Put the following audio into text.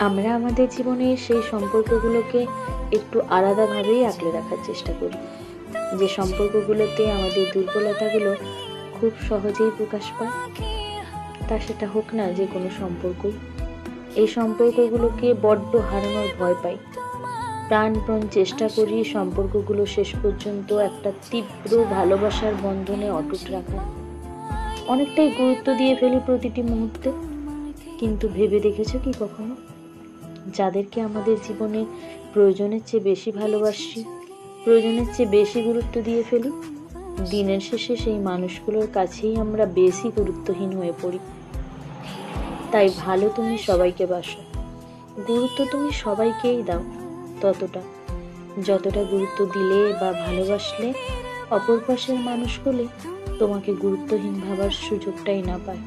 আমরা আমাদের জীবনে সেই সম্পর্কগুলোকে একটু আলাদাভাবেই আঁকড়ে রাখার চেষ্টা করি, যে সম্পর্কগুলোতে আমাদের দুর্বলতাগুলো খুব সহজেই প্রকাশ পায়। তা সেটা হোক না যে কোনো সম্পর্কই, এই সম্পর্কগুলোকে বড্ড হারানোর ভয় পাই। প্রাণপণ চেষ্টা করি সম্পর্কগুলো শেষ পর্যন্ত একটা তীব্র ভালোবাসার বন্ধনে অটুট রাখা। অনেকটাই গুরুত্ব দিয়ে ফেলি প্রতিটি মুহূর্তে। কিন্তু ভেবে দেখেছো কি কখনো, যাদেরকে আমাদের জীবনে প্রয়োজনের চেয়ে বেশি ভালোবাসি, প্রয়োজনের চেয়ে বেশি গুরুত্ব দিয়ে ফেলি, দিনের শেষে সেই মানুষগুলোর কাছেই আমরা বেশি গুরুত্বহীন হয়ে পড়ি। তাই ভালো তুমি সবাইকে বাসো, গুরুত্ব তুমি সবাইকেই দাও, ততটা যতটা গুরুত্ব দিলে বা ভালোবাসলে অপর পাশের মানুষগুলি তোমাকে গুরুত্বহীন ভাবার সুযোগটাই না পায়।